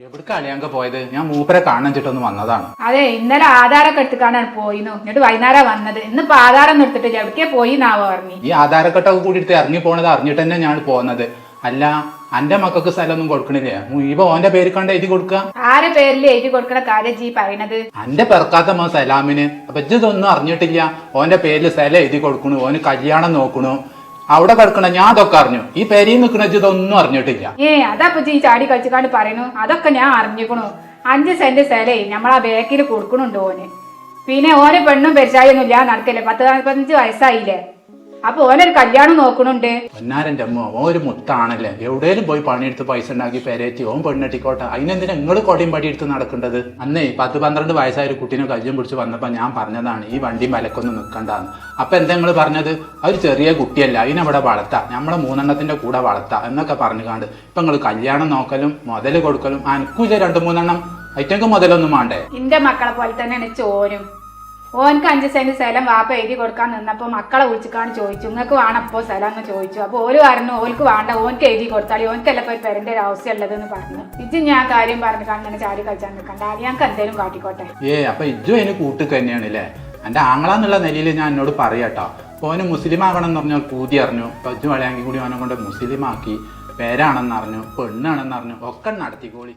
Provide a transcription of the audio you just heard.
എവിടേക്ക് അളിയാങ്ക പോയത്? ഞാൻ മൂപ്പരെ കാണിച്ചിട്ടൊന്ന് വന്നതാണ്. അതെ, ഇന്നലെ ആധാരൊക്കെ എടുത്തുകാണ്ടാണ് പോയിന്നു. എന്നിട്ട് വൈകുന്നേരം വന്നത്. ഇന്നിപ്പോ ആധാരം നിർത്തിട്ട് എവിടേക്കേ പോയി നാവോ പറഞ്ഞു. ഈ ആധാരക്കെട്ടൊക്കെ കൂടി എടുത്ത് ഇറങ്ങി പോണത് അറിഞ്ഞിട്ട് തന്നെ ഞാൻ പോകുന്നത്. അല്ല, അന്റെ മക്കൾക്ക് സ്ഥലമൊന്നും കൊടുക്കണില്ലേ? ഇവ ഓന്റെ പേര് കണ്ട് എഴുതി കൊടുക്കുക. ആരെ പേരിൽ എഴുതി കൊടുക്കണ കാര്യം ജി പറയണത്? അന്റെ പെറക്കാത്ത മോ സലാമിന്. അപ്പൊ ഇതൊന്നും അറിഞ്ഞിട്ടില്ല. ഓന്റെ പേരിൽ സ്ഥലം എഴുതി കൊടുക്കണു, ഓന് കല്യാണം നോക്കണു, അവിടെ കിടക്കണ ഞാൻ അതൊക്കെ അറിഞ്ഞു. ഈ പേരിൽ നിൽക്കണ ഇതൊന്നും അറിഞ്ഞിട്ടില്ല. അതപ്പൊ ജി ചാടി കളിച്ചുകാണ്ട് പറയണു. അതൊക്കെ ഞാൻ അറിഞ്ഞിക്കണു. 5 സെന്റ് സ്ഥലേ നമ്മളാ ബാക്കിൽ കൊടുക്കണുണ്ട് ഓന്. പിന്നെ ഓന് പെണ്ണും പെരിച്ചായൊന്നും ഇല്ല, നടക്കില്ലേ. 10-15 വയസ്സായില്ലേ. അപ്പൊ ഓനൊരു കല്യാണം നോക്കണുണ്ട്. പൊന്നാരന്റെ അമ്മ, ഓൻ ഒരു മുത്താണല്ലേ. എവിടെയും പോയി പണിയെടുത്ത് പൈസ ഉണ്ടാക്കി പെരേറ്റി ഓൻ പെണ്ണെട്ടിക്കോട്ടെ. അതിനെന്തിനാ നിങ്ങള് കൊടിയും പടി എടുത്ത് നടക്കേണ്ടത്? അന്നേ 10-12 വയസ്സായ ഒരു കുട്ടീനെ കല്യം പിടിച്ച് വന്നപ്പോ ഞാൻ പറഞ്ഞതാണ് ഈ വണ്ടി മലക്കൊന്നും നിൽക്കണ്ടാന്ന്. അപ്പൊ എന്താ നിങ്ങൾ പറഞ്ഞത്? അതൊരു ചെറിയ കുട്ടിയല്ല, അതിനവിടെ വളർത്താം, നമ്മളെ 3 കൂടെ വളർത്താം എന്നൊക്കെ പറഞ്ഞു കാണ്ട് ഇപ്പൊ നിങ്ങൾ കല്യാണം നോക്കലും മുതല് കൊടുക്കലും അനക്കൂല. 2-3 ഐറ്റങ്ങൾക്ക് മുതലൊന്നും വേണ്ടേ? എന്റെ മക്കളെ പോലെ തന്നെയാണ് ചോരും. ഓനക്ക് 5 സെന്റ് സ്ഥലം വാപ്പ എഴുതി കൊടുക്കാൻ നിന്നപ്പോ മക്കളെ വിളിച്ചിക്കാണ് ചോദിച്ചു, നിങ്ങൾക്ക് വേണപ്പോ സ്ഥലം എന്ന് ചോദിച്ചു. അപ്പൊ ഓര് പറഞ്ഞു ഓർക്ക് വേണ്ട, ഓനക്ക് എഴുതി കൊടുത്താളി, ഓനക്കല്ല പോയി പെരന്റെ ഒരു ആവശ്യം ഉള്ളതെന്ന് പറഞ്ഞു. ഇജ്ജ് ഞാൻ കാര്യം പറഞ്ഞു അങ്ങനെ ചാടി കളിച്ചാൽ നിൽക്കണ്ട, ഞങ്ങൾക്ക് എന്തേലും കാട്ടിക്കോട്ടെ. അപ്പൊ ഇജ്ജു അതിന് കൂട്ടുക തന്നെയാണല്ലേ. എന്റെ ആങ്ങളാന്നുള്ള നിലയിൽ ഞാൻ എന്നോട് പറയാട്ടോ. ഓന് മുസ്ലിം ആകണം എന്ന് പറഞ്ഞാൽ പൂതി അറിഞ്ഞു. ഇപ്പൊ ഇജ്ജു വളയാങ്കി കൂടി ഓനെ കൊണ്ട് മുസ്ലിം ആക്കി, പേരാണെന്ന് അറിഞ്ഞു, പെണ്ണാണെന്ന് അറിഞ്ഞു, ഒക്കെ നടത്തിക്കോളി.